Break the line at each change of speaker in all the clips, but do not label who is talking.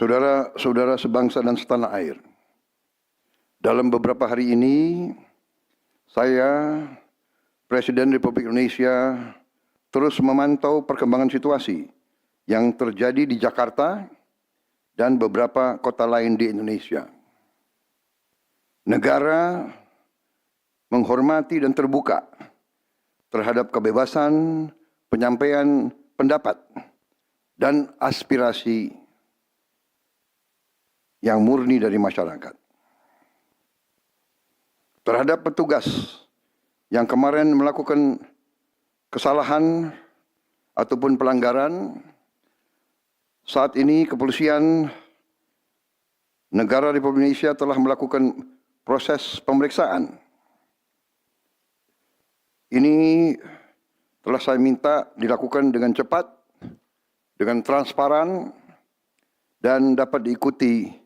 Saudara-saudara sebangsa dan setanah air, dalam beberapa hari ini, saya, Presiden Republik Indonesia, terus memantau perkembangan situasi yang terjadi di Jakarta dan beberapa kota lain di Indonesia. Negara menghormati dan terbuka terhadap kebebasan penyampaian pendapat dan aspirasi yang murni dari masyarakat. Terhadap petugas yang kemarin melakukan kesalahan ataupun pelanggaran, saat ini kepolisian negara Republik Indonesia telah melakukan proses pemeriksaan. Ini telah saya minta dilakukan dengan cepat, dengan transparan, dan dapat diikuti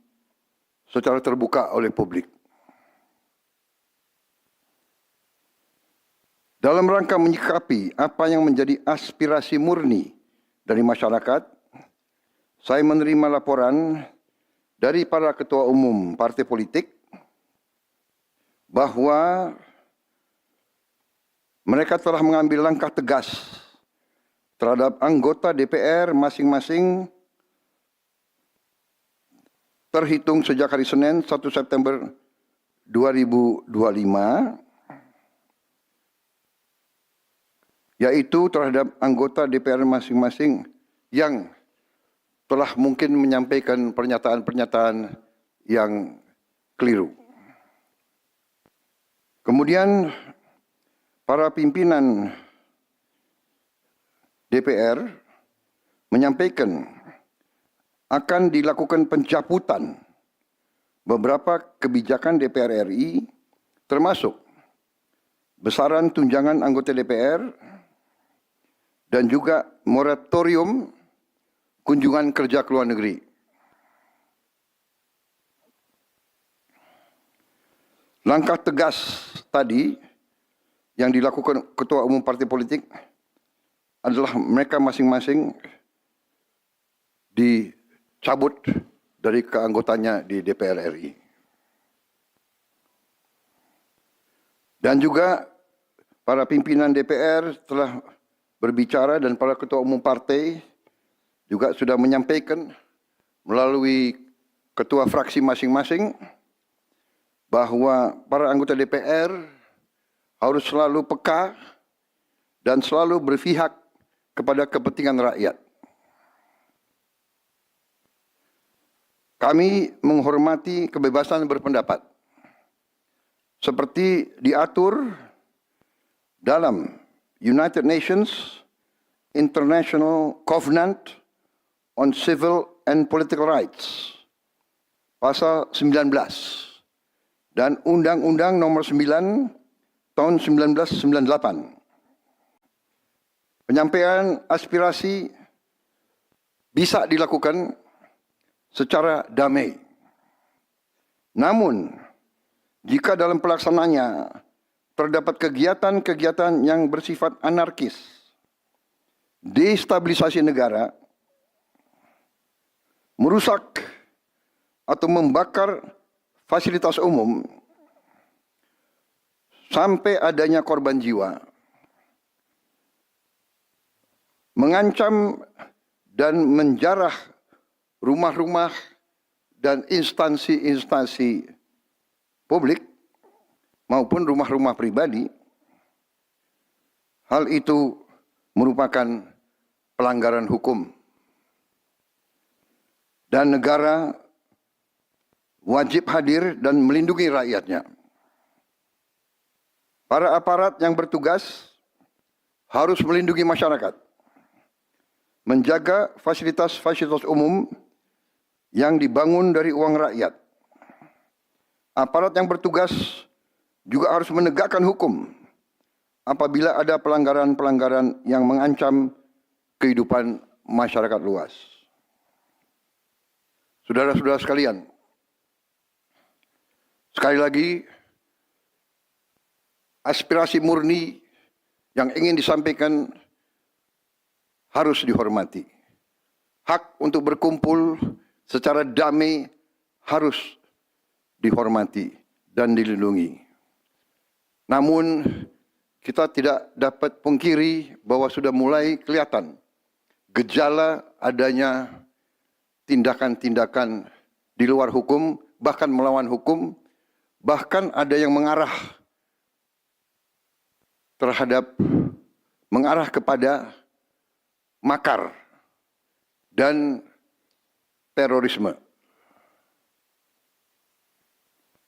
secara terbuka oleh publik. Dalam rangka menyikapi apa yang menjadi aspirasi murni dari masyarakat, saya menerima laporan dari para ketua umum partai politik bahwa mereka telah mengambil langkah tegas terhadap anggota DPR masing-masing terhitung sejak hari Senin 1 September 2025, yaitu terhadap anggota DPR masing-masing yang telah mungkin menyampaikan pernyataan-pernyataan yang keliru. Kemudian para pimpinan DPR menyampaikan akan dilakukan pencabutan beberapa kebijakan DPR RI, termasuk besaran tunjangan anggota DPR dan juga moratorium kunjungan kerja ke luar negeri. Langkah tegas tadi yang dilakukan ketua umum partai politik adalah mereka masing-masing dicabut dari keanggotanya di DPR RI. Dan juga para pimpinan DPR telah berbicara dan para ketua umum partai juga sudah menyampaikan melalui ketua fraksi masing-masing bahwa para anggota DPR harus selalu peka dan selalu berpihak kepada kepentingan rakyat. Kami menghormati kebebasan berpendapat seperti diatur dalam United Nations International Covenant on Civil and Political Rights, pasal 19, dan Undang-Undang Nomor 9 tahun 1998. Penyampaian aspirasi bisa dilakukan secara damai. Namun, jika dalam pelaksananya terdapat kegiatan-kegiatan yang bersifat anarkis, destabilisasi negara, merusak atau membakar fasilitas umum, sampai adanya korban jiwa, mengancam dan menjarah rumah-rumah dan instansi-instansi publik maupun rumah-rumah pribadi, hal itu merupakan pelanggaran hukum. Dan negara wajib hadir dan melindungi rakyatnya. Para aparat yang bertugas harus melindungi masyarakat, menjaga fasilitas-fasilitas umum yang dibangun dari uang rakyat. Aparat yang bertugas juga harus menegakkan hukum apabila ada pelanggaran-pelanggaran yang mengancam kehidupan masyarakat luas. Saudara-saudara sekalian, sekali lagi, aspirasi murni yang ingin disampaikan harus dihormati. Hak untuk berkumpul secara damai harus dihormati dan dilindungi. Namun kita tidak dapat pungkiri bahwa sudah mulai kelihatan gejala adanya tindakan-tindakan di luar hukum, bahkan melawan hukum, bahkan ada yang mengarah kepada makar dan terorisme.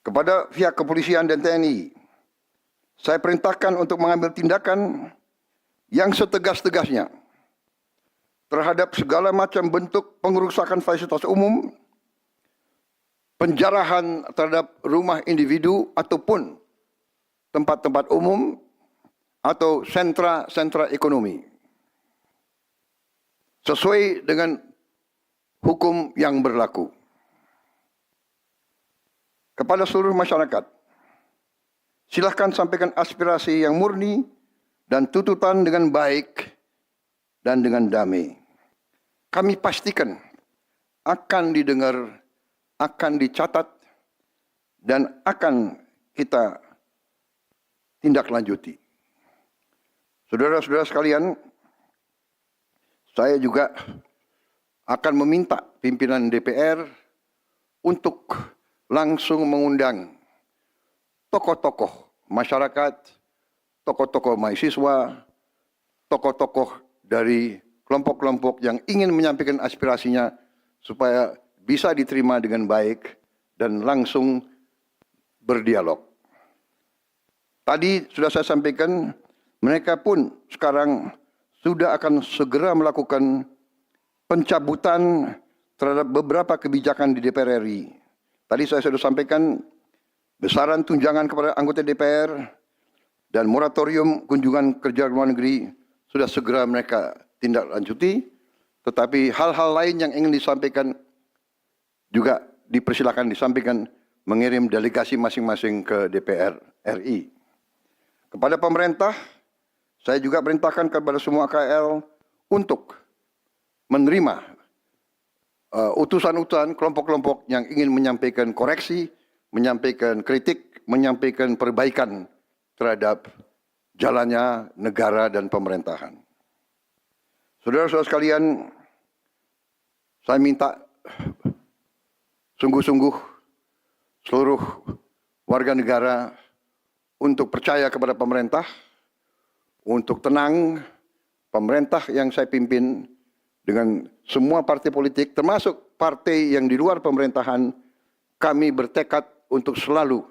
Kepada pihak kepolisian dan TNI, saya perintahkan untuk mengambil tindakan yang setegas-tegasnya terhadap segala macam bentuk pengerusakan fasilitas umum, penjarahan terhadap rumah individu ataupun tempat-tempat umum atau sentra-sentra ekonomi, sesuai dengan hukum yang berlaku. Kepada seluruh masyarakat, silahkan sampaikan aspirasi yang murni dan tuntutan dengan baik dan dengan damai. Kami pastikan akan didengar, akan dicatat, dan akan kita tindak lanjuti. Saudara-saudara sekalian, saya juga akan meminta pimpinan DPR untuk langsung mengundang tokoh-tokoh masyarakat, tokoh-tokoh mahasiswa, tokoh-tokoh dari kelompok-kelompok yang ingin menyampaikan aspirasinya supaya bisa diterima dengan baik dan langsung berdialog. Tadi sudah saya sampaikan, mereka pun sekarang sudah akan segera melakukan pencabutan terhadap beberapa kebijakan di DPR RI. Tadi saya sudah sampaikan besaran tunjangan kepada anggota DPR dan moratorium kunjungan kerja luar negeri sudah segera mereka tindak lanjuti. Tetapi hal-hal lain yang ingin disampaikan juga dipersilakan disampaikan mengirim delegasi masing-masing ke DPR RI. Kepada pemerintah, saya juga perintahkan kepada semua KL untuk menerima utusan-utusan kelompok-kelompok yang ingin menyampaikan koreksi, menyampaikan kritik, menyampaikan perbaikan terhadap jalannya negara dan pemerintahan. Saudara-saudara sekalian, saya minta sungguh-sungguh seluruh warga negara untuk percaya kepada pemerintah, untuk tenang. Pemerintah yang saya pimpin dengan semua partai politik, termasuk partai yang di luar pemerintahan, kami bertekad untuk selalu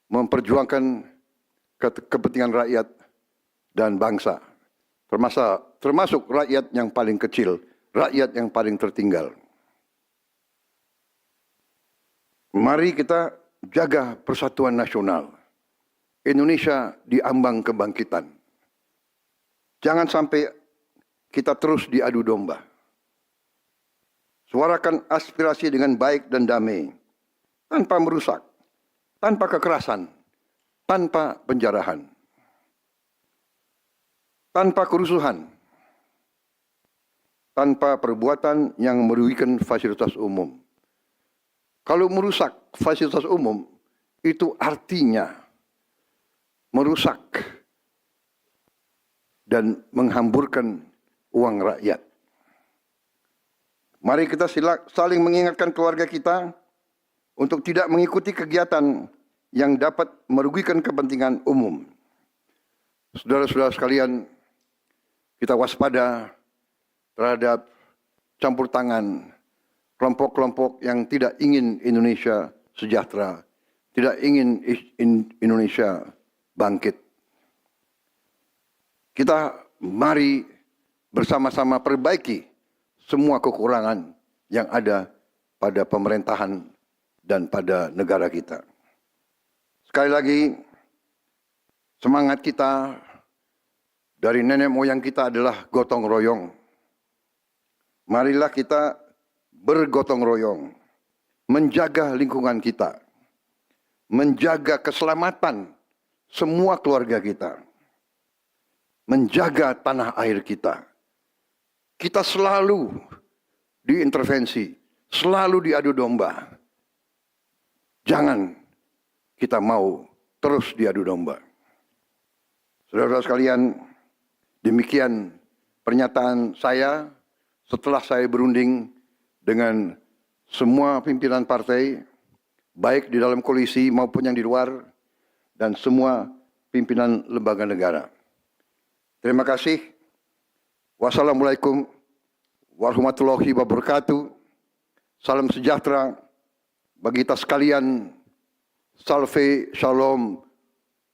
memperjuangkan kepentingan rakyat dan bangsa, termasuk rakyat yang paling kecil, rakyat yang paling tertinggal. Mari kita jaga persatuan nasional. Indonesia diambang kebangkitan. Jangan sampai kita terus diadu domba. Suarakan aspirasi dengan baik dan damai, tanpa merusak, tanpa kekerasan, tanpa penjarahan, tanpa kerusuhan, tanpa perbuatan yang merugikan fasilitas umum. Kalau merusak fasilitas umum, itu artinya merusak dan menghamburkan uang rakyat. Mari kita saling mengingatkan keluarga kita untuk tidak mengikuti kegiatan yang dapat merugikan kepentingan umum. Saudara-saudara sekalian, kita waspada terhadap campur tangan kelompok-kelompok yang tidak ingin Indonesia sejahtera, tidak ingin Indonesia bangkit. Kita mari bersama-sama perbaiki semua kekurangan yang ada pada pemerintahan dan pada negara kita. Sekali lagi, semangat kita dari nenek moyang kita adalah gotong royong. Marilah kita bergotong royong, menjaga lingkungan kita, menjaga keselamatan semua keluarga kita, menjaga tanah air kita. Kita selalu diintervensi, selalu diadu domba. Jangan kita mau terus diadu domba. Saudara-saudara sekalian, demikian pernyataan saya setelah saya berunding dengan semua pimpinan partai, baik di dalam koalisi maupun yang di luar, dan semua pimpinan lembaga negara. Terima kasih. Wassalamualaikum warahmatullahi wabarakatuh. Salam sejahtera bagi kita sekalian. Salve, shalom,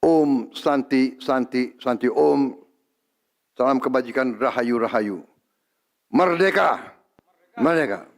om, santi, santi, santi, om. Salam kebajikan, rahayu, rahayu. Merdeka! Merdeka!